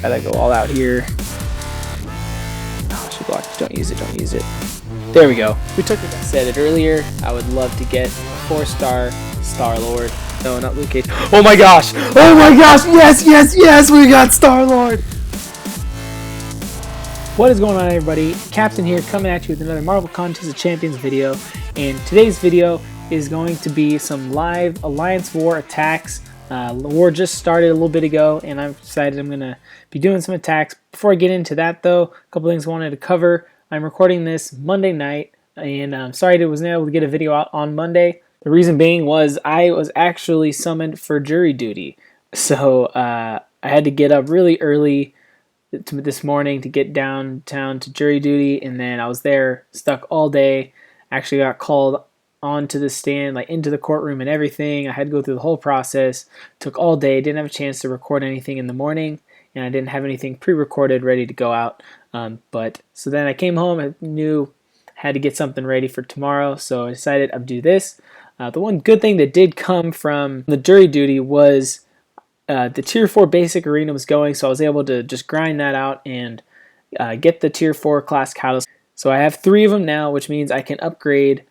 Gotta go all out here. Oh, she blocked. Don't use it. Don't use it. There we go. We took it. I said it earlier. I would love to get a 4-star Star-Lord. No, not Luke Cage. Oh my gosh! Oh my gosh! Yes, yes, yes! We got Star-Lord! What is going on, everybody? Captain here, coming at you with another Marvel Contest of Champions video. And today's video is going to be some live Alliance War attacks. War just started a little bit ago, and I've decided I'm going to be doing some attacks. Before I get into that, though, a couple things I wanted to cover. I'm recording this Monday night, and I'm sorry I wasn't able to get a video out on Monday. The reason being was I was actually summoned for jury duty. So I had to get up really early this morning to get downtown to jury duty, and then I was there stuck all day. Actually got called onto the stand, like into the courtroom and everything. I had to go through the whole process. Took all day. Didn't have a chance to record anything in the morning, and I didn't have anything pre-recorded ready to go out. So then I came home. I knew I had to get something ready for tomorrow, so I decided I'd do this. The one good thing that did come from the jury duty was the Tier 4 basic arena was going, so I was able to just grind that out and get the Tier 4 class catalyst. So I have 3 of them now, which means I can upgrade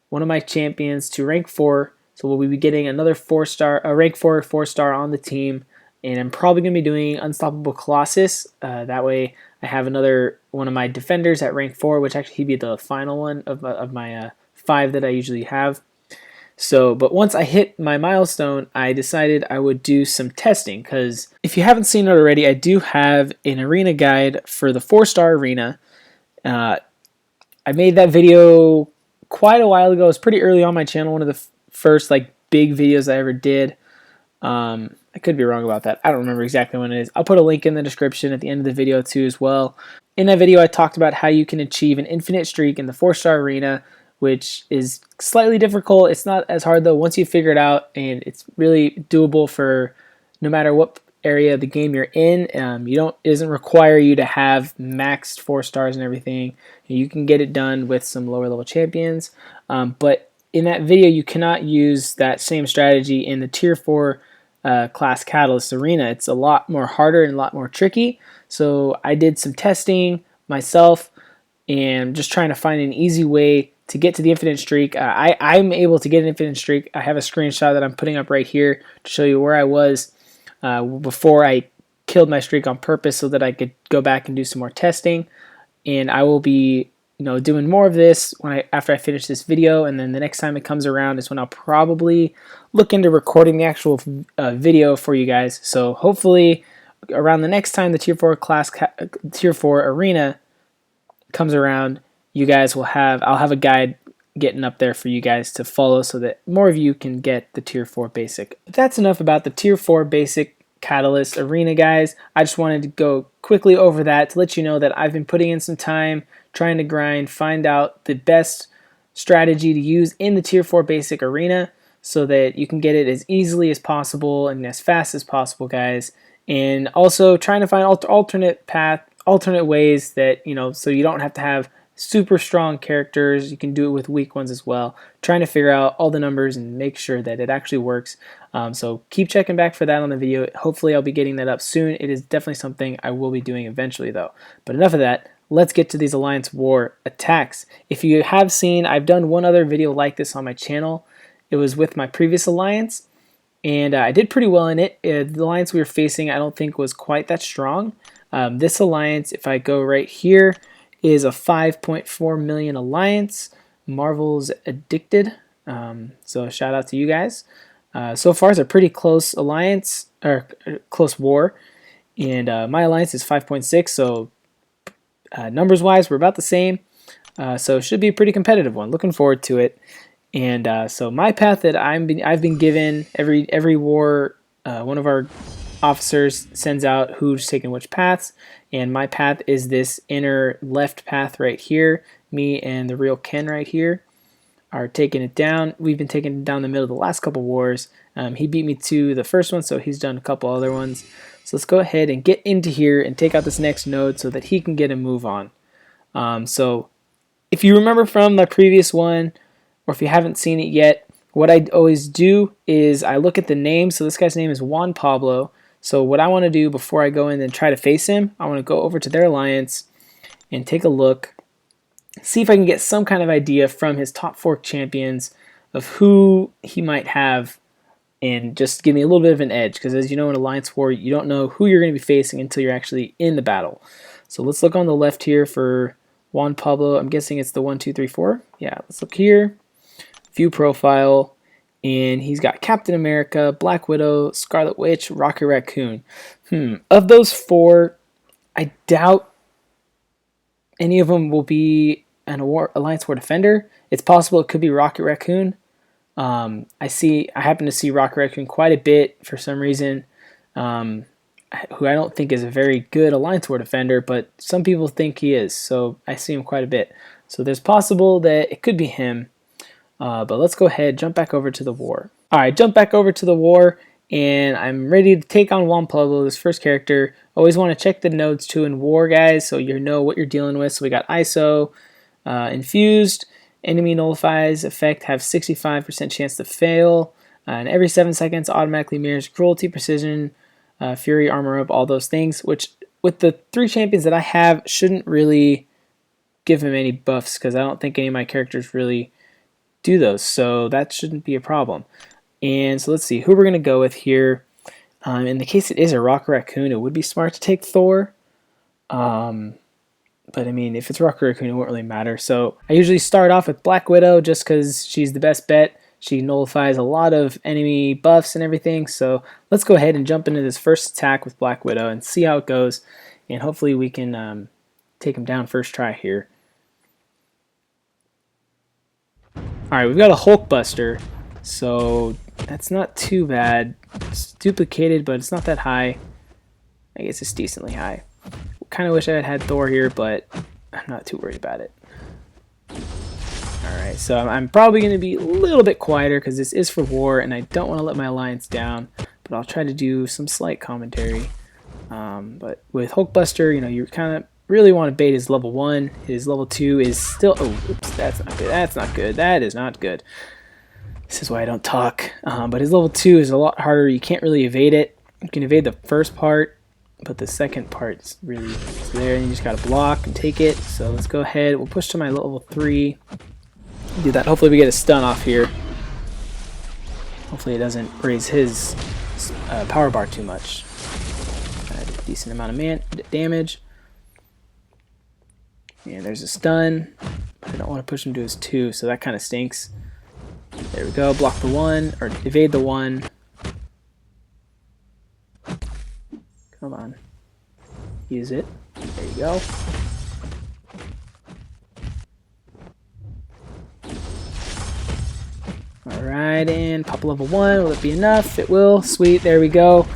one of my champions to rank 4. So we'll be getting another 4-star, rank 4 4-star on the team, and I'm probably going to be doing Unstoppable Colossus. That way I have another one of my defenders at rank 4, which actually he'd be the final one of my 5 that I usually have. So, but once I hit my milestone, I decided I would do some testing, because if you haven't seen it already, I do have an arena guide for the 4-star arena. I made that video quite a while ago. It was pretty early on my channel, one of the first like big videos I ever did. I could be wrong about that. I don't remember exactly when it is. I'll put a link in the description at the end of the video too as well. In that video, I talked about how you can achieve an infinite streak in the 4-star arena, which is slightly difficult. It's not as hard though once you figure it out, and it's really doable for no matter what area of the game you're in. It doesn't require you to have maxed 4 stars and everything. You can get it done with some lower level champions, but in that video you cannot use that same strategy in the Tier 4 class Catalyst arena. It's a lot more harder and a lot more tricky. So I did some testing myself and just trying to find an easy way to get to the infinite streak. I'm able to get an infinite streak. I have a screenshot that I'm putting up right here to show you where I was before I killed my streak on purpose so that I could go back and do some more testing. And I will be doing more of this after I finish this video, and then the next time it comes around is when I'll probably look into recording the actual video for you guys. So hopefully around the next time the Tier 4 Tier 4 arena comes around, you guys will I'll have a guide getting up there for you guys to follow so that more of you can get the Tier 4 basic. But that's enough about the Tier 4 basic Catalyst arena, guys. I just wanted to go quickly over that to let you know that I've been putting in some time trying to grind, find out the best strategy to use in the Tier 4 basic arena so that you can get it as easily as possible and as fast as possible, guys. And also trying to find alternate ways that, so you don't have to have super strong characters. You can do it with weak ones as well. Trying to figure out all the numbers and make sure that it actually works. So keep checking back for that on the video. Hopefully I'll be getting that up soon. It is definitely something I will be doing eventually though. But enough of that. Let's get to these Alliance War attacks. If you have seen, I've done one other video like this on my channel. It was with my previous alliance, and I did pretty well in it. The alliance we were facing I don't think was quite that strong. This alliance, if I go right here, is a 5.4 million alliance. Marvel's Addicted. So shout out to you guys. So far it's a pretty close alliance, or close war, and my alliance is 5.6, so numbers wise we're about the same. So it should be a pretty competitive one. Looking forward to it. And so my path that I've been given every war, one of our officers sends out who's taking which paths, and my path is this inner left path right here. Me and the real Ken right here are taking it down. We've been taking it down the middle of the last couple wars. He beat me to the first one, so he's done a couple other ones. So let's go ahead and get into here and take out this next node so that he can get a move on. So if you remember from my previous one, or if you haven't seen it yet, what I always do is I look at the name. So this guy's name is Juan Pablo. So what I want to do before I go in and try to face him, I want to go over to their alliance and take a look, see if I can get some kind of idea from his top 4 champions of who he might have, and just give me a little bit of an edge, because as you know, in Alliance War, you don't know who you're going to be facing until you're actually in the battle. So let's look on the left here for Juan Pablo. I'm guessing it's the 1, 2, 3, 4. Yeah, let's look here. View profile. And he's got Captain America, Black Widow, Scarlet Witch, Rocket Raccoon. Of those 4, I doubt any of them will be an Alliance War Defender. It's possible it could be Rocket Raccoon. I happen to see Rocket Raccoon quite a bit for some reason, who I don't think is a very good Alliance War Defender, but some people think he is, so I see him quite a bit. So there's possible that it could be him, but let's go ahead, jump back over to the war. Alright, jump back over to the war, and I'm ready to take on Juan Pablo, this first character. Always want to check the nodes too in war, guys, so you know what you're dealing with. So we got ISO, infused, enemy nullifies effect have 65% chance to fail, and every 7 seconds automatically mirrors cruelty, precision, fury, armor up, all those things, which with the 3 champions that I have shouldn't really give him any buffs, because I don't think any of my characters really do those, so that shouldn't be a problem. And so let's see who we're going to go with here. In the case it is a Rocket Raccoon, it would be smart to take Thor. But I mean, if it's Rocket Raccoon, it won't really matter. So I usually start off with Black Widow just because she's the best bet. She nullifies a lot of enemy buffs and everything. So let's go ahead and jump into this first attack with Black Widow and see how it goes. And hopefully we can take him down first try here. Alright, we've got a Hulkbuster. So that's not too bad. It's duplicated, but it's not that high. I guess it's decently high. Kind of wish I had Thor here, but I'm not too worried about it. Alright, so I'm probably going to be a little bit quieter because this is for war and I don't want to let my alliance down, but I'll try to do some slight commentary. But with Hulkbuster, you know, you kind of really want to bait his level 1. His level 2 is still... Oh, oops, that's not good. That's not good. That is not good. This is why I don't talk. But his level 2 is a lot harder. You can't really evade it. You can evade the first part, but the second part's really there, and you just gotta block and take it. So let's go ahead. We'll push to my level 3. Do that. Hopefully we get a stun off here. Hopefully it doesn't raise his power bar too much. A decent amount of damage. And there's a stun. I don't want to push him to his 2, so that kind of stinks. There we go. Block the 1, or evade the 1. Come on. Use it. There you go. Alright, and pop level 1. Will it be enough? It will. Sweet. There we go.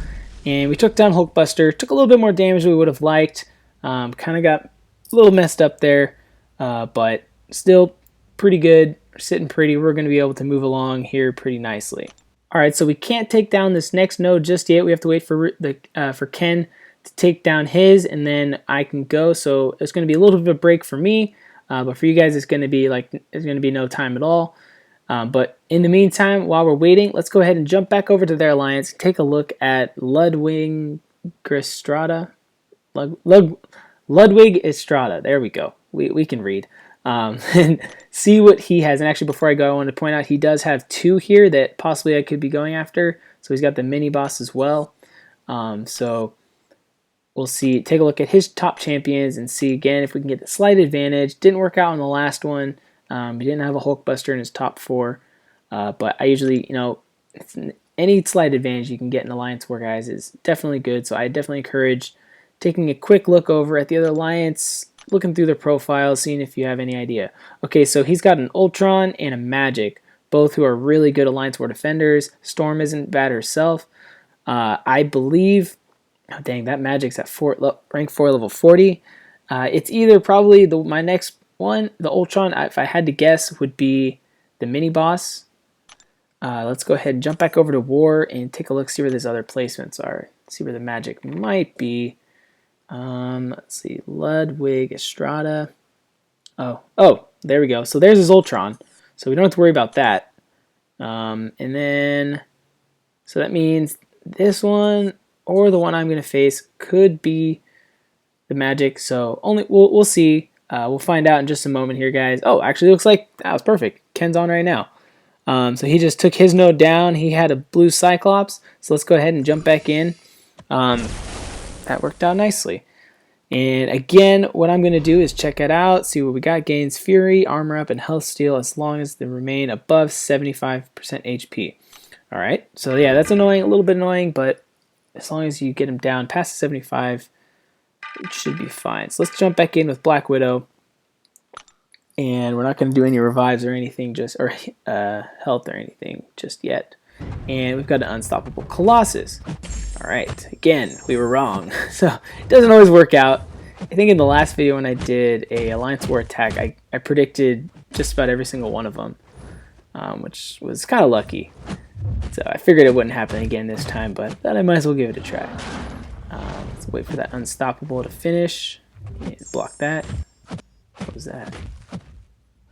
And we took down Hulkbuster. Took a little bit more damage than we would have liked. Kind of got a little messed up there. But still pretty good. Sitting pretty. We're going to be able to move along here pretty nicely. Alright, so we can't take down this next node just yet. We have to wait for Ken to take down his, and then I can go. So it's going to be a little bit of a break for me, but for you guys, it's going to be no time at all. But in the meantime, while we're waiting, let's go ahead and jump back over to their alliance. Take a look at Ludwig Estrada. Ludwig Estrada. There we go. We can read. And see what he has. And actually, before I go, I want to point out he does have 2 here that possibly I could be going after. So he's got the mini boss as well. So we'll see. Take a look at his top champions and see again if we can get the slight advantage. Didn't work out on the last one. He didn't have a Hulkbuster in his top 4. But I usually, you know, any slight advantage you can get in Alliance War, guys, is definitely good. So I definitely encourage taking a quick look over at the other alliance, looking through their profiles, seeing if you have any idea. Okay, so he's got an Ultron and a Magik, both who are really good Alliance War defenders. Storm isn't bad herself. I believe, oh dang, that Magik's at rank 4, level 40. It's either probably my next one, the Ultron, if I had to guess, would be the mini boss. Let's go ahead and jump back over to War and take a look, see where these other placements are. See where the Magik might be. Let's see, Ludwig Estrada. Oh, there we go. So there's his Ultron. So we don't have to worry about that. And then, so that means this one, or the one I'm going to face could be the Magik. So only we'll see. We'll find out in just a moment here, guys. Oh, actually, it looks like that was perfect. Ken's on right now. So he just took his node down. He had a blue Cyclops. So let's go ahead and jump back in. That worked out nicely. And again, what I'm going to do is check it out, see what we got. Gains Fury, Armor Up, and Health Steal as long as they remain above 75% HP. Alright, so yeah, that's annoying, a little bit annoying, but as long as you get him down past 75, it should be fine. So let's jump back in with Black Widow. And we're not going to do any revives or anything, or health or anything just yet. And we've got an unstoppable Colossus. Alright, again, we were wrong. So it doesn't always work out. I think in the last video when I did a Alliance War attack, I predicted just about every single one of them, which was kind of lucky. So I figured it wouldn't happen again this time, but thought I might as well give it a try. Let's wait for that unstoppable to finish. And block that. What was that?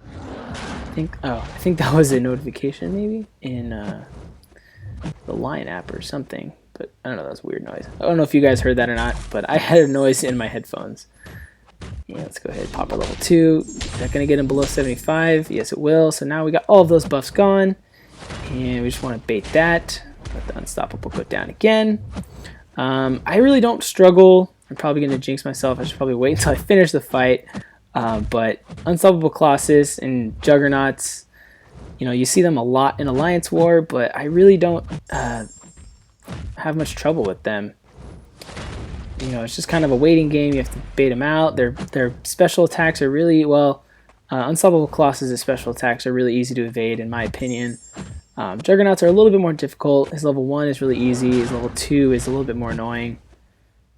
I think that was a notification maybe in the Line app or something. But I don't know, that was a weird noise. I don't know if you guys heard that or not, but I had a noise in my headphones. Yeah, let's go ahead and pop our level 2. Is that going to get him below 75? Yes, it will. So now we got all of those buffs gone. And we just want to bait that. Let the unstoppable go down again. I really don't struggle. I'm probably going to jinx myself. I should probably wait until I finish the fight. But Unstoppable Colossus and Juggernauts, you know, you see them a lot in Alliance War, but I really don't have much trouble with them. You know, it's just kind of a waiting game. You have to bait them out. Their special attacks are really, well, Unstoppable Colossus' special attacks are really easy to evade, in my opinion. Juggernauts are a little bit more difficult. His level 1 is really easy. His level 2 is a little bit more annoying.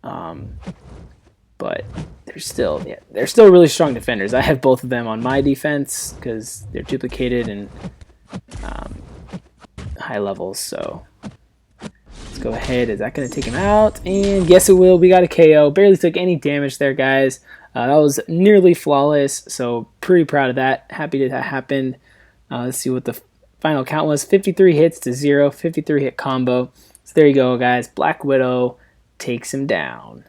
But they're still really strong defenders. I have both of them on my defense because they're duplicated and high levels. So let's go ahead. Is that going to take him out? And yes, it will. We got a KO. Barely took any damage there, guys. That was nearly flawless. So pretty proud of that. Happy that that happened. Let's see what the final count was. 53 hits to 0. 53 hit combo. So there you go, guys. Black Widow takes him down.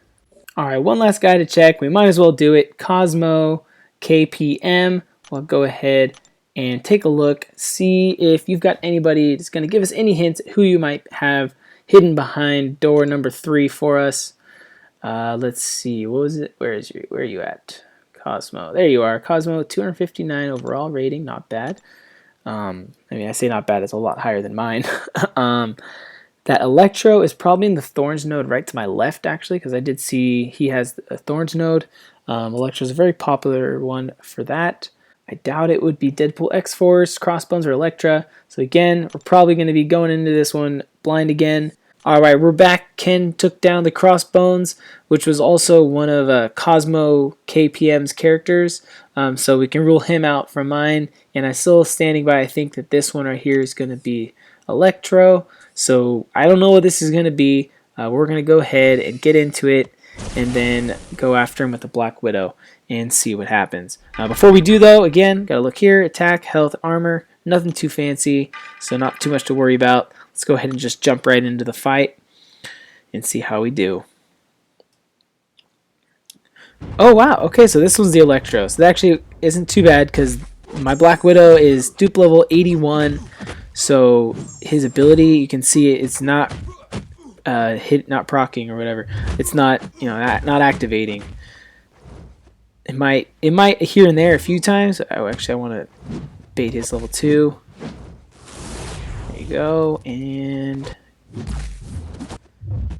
Alright, one last guy to check. We might as well do it. Cosmo KPM. We'll go ahead and take a look. See if you've got anybody that's going to give us any hints who you might have hidden behind door number 3 for us. Let's see. What was it? Where are you at? Cosmo. There you are. Cosmo, 259 overall rating. Not bad. I mean, I say not bad. It's a lot higher than mine. That Electro is probably in the Thorns node right to my left, actually, because I did see he has a Thorns node. Electro is a very popular one for that. I doubt it would be Deadpool X-Force, Crossbones, or Electra. So again, we're probably going to be going into this one blind again. Alright, we're back. Ken took down the Crossbones, which was also one of Cosmo KPM's characters. So we can rule him out from mine. And I'm still standing by, I think that this one right here is going to be Electro. So I don't know what this is going to be. We're going to go ahead and get into it and then go after him with the Black Widow and see what happens. Before we do, though, again, got to look here. Attack, health, armor. Nothing too fancy, so not too much to worry about. Let's go ahead and just jump right into the fight and see how we do. Oh, wow. Okay, so this one's the Electro. So that actually isn't too bad because my Black Widow is dupe level 81. So his ability, you can see it's not not proccing or whatever. It's not, you know, not activating. It might here and there a few times. Oh, actually, I want to bait his level 2. There you go, and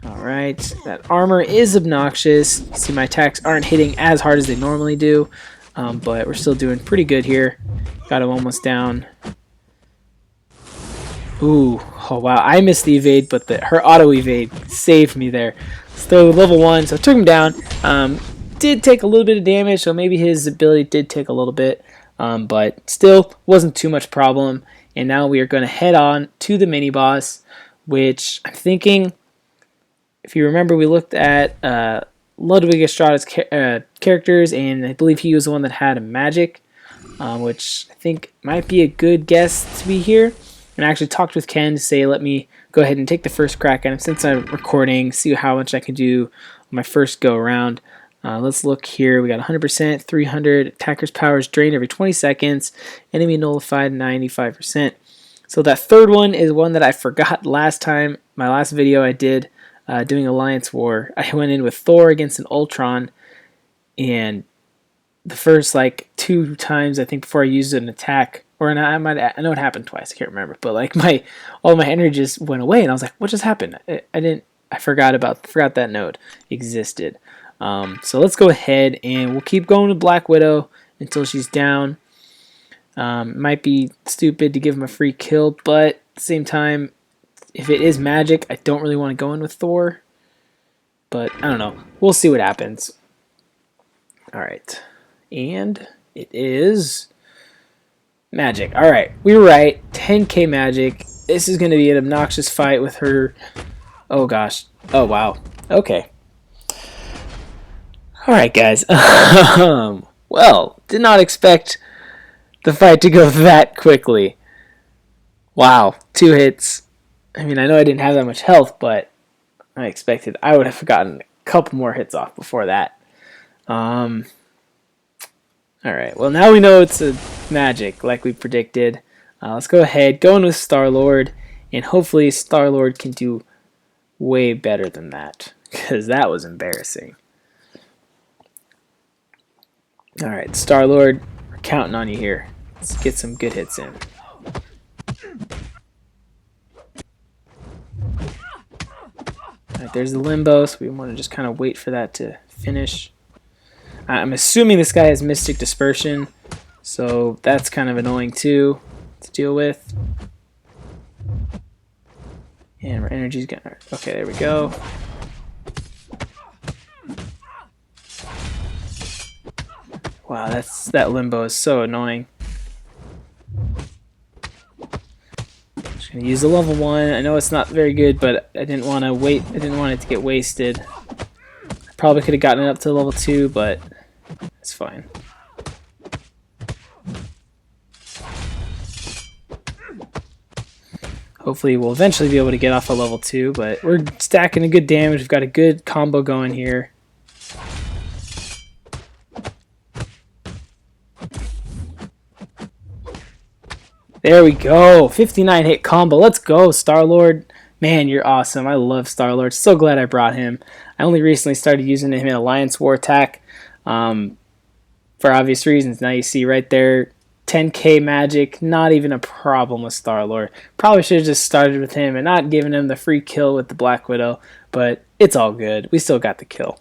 all right, that armor is obnoxious. You see, my attacks aren't hitting as hard as they normally do, but we're still doing pretty good here. Got him almost down. Ooh, oh wow, I missed the evade, but her auto evade saved me there. So level 1, so I took him down. Did take a little bit of damage, so maybe his ability did take a little bit, but still wasn't too much problem. And now we are going to head on to the mini boss, which I'm thinking, if you remember, we looked at Ludwig Estrada's characters, and I believe he was the one that had a Magik, which I think might be a good guess to be here. And I actually talked with Ken to say let me go ahead and take the first crack at him since I'm recording, see how much I can do on my first go around. Let's look here. We got 100%, 300, attacker's power is drained every 20 seconds, enemy nullified 95%. So that third one is one that I forgot last time. My last video I did doing Alliance War. I went in with Thor against an Ultron, and the first like 2 times I think before I used an attack, or I know it happened twice. I can't remember, but like all my energy just went away, and I was like, "What just happened?" I forgot that node existed. So let's go ahead and we'll keep going with Black Widow until she's down. Might be stupid to give him a free kill, but at the same time, if it is Magik, I don't really want to go in with Thor. But I don't know. We'll see what happens. Alright. And it is Magik. Alright, we were right. 10k Magik. This is going to be an obnoxious fight with her. Oh gosh. Oh wow. Okay. Alright guys. Well, did not expect the fight to go that quickly. Wow. 2 hits. I mean, I know I didn't have that much health, but I expected I would have gotten a couple more hits off before that. Alright, well now we know it's a Magik like we predicted. Let's go ahead, go in with Star-Lord, and hopefully Star-Lord can do way better than that, because that was embarrassing. Alright, Star-Lord, we're counting on you here. Let's get some good hits in. Alright, there's the limbo, so we want to just kind of wait for that to finish. I'm assuming this guy has Mystic Dispersion, so that's kind of annoying too to deal with. And our energy's gonna... Okay, there we go. Wow, that limbo is so annoying. Just gonna use the level 1. I know it's not very good, but I didn't want to wait. I didn't want it to get wasted. I probably could have gotten it up to level 2, but it's fine. Hopefully we'll eventually be able to get off a level 2, but we're stacking a good damage. We've got a good combo going here. There we go. 59 hit combo. Let's go, Star-Lord. Man, you're awesome. I love Star-Lord. So glad I brought him. I only recently started using him in Alliance War attack for obvious reasons. Now you see right there, 10k Magik, not even a problem with Star-Lord. Probably should have just started with him and not given him the free kill with the Black Widow, but it's all good. We still got the kill.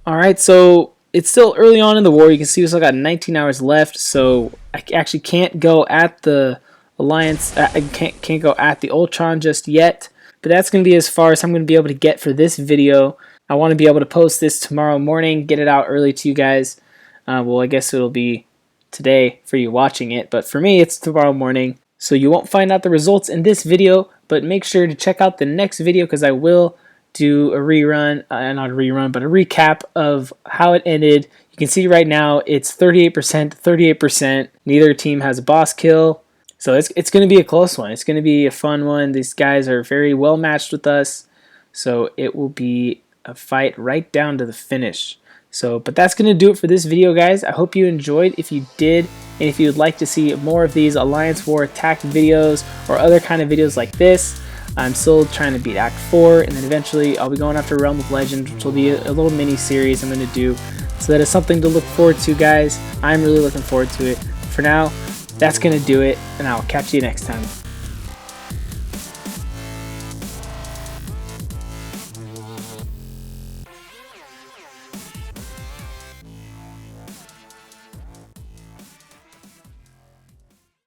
Alright, so it's still early on in the war. You can see we still got 19 hours left, so I actually can't go at the Alliance. I can't go at the Ultron just yet, but that's going to be as far as I'm going to be able to get for this video. I want to be able to post this tomorrow morning, get it out early to you guys. Well, I guess it'll be today for you watching it, but for me it's tomorrow morning, so you won't find out the results in this video, but make sure to check out the next video because I will do a rerun, not a rerun, but a recap of how it ended. You can see right now it's 38%, 38%. Neither team has a boss kill, so it's going to be a close one. It's going to be a fun one. These guys are very well matched with us, so it will be a fight right down to the finish. So, but that's going to do it for this video, guys. I hope you enjoyed. If you did, and if you would like to see more of these Alliance War attack videos or other kind of videos like this, I'm still trying to beat Act 4, and then eventually I'll be going after Realm of Legends, which will be a little mini series I'm going to do. So that is something to look forward to, guys. I'm really looking forward to it. For now, that's going to do it, and I'll catch you next time.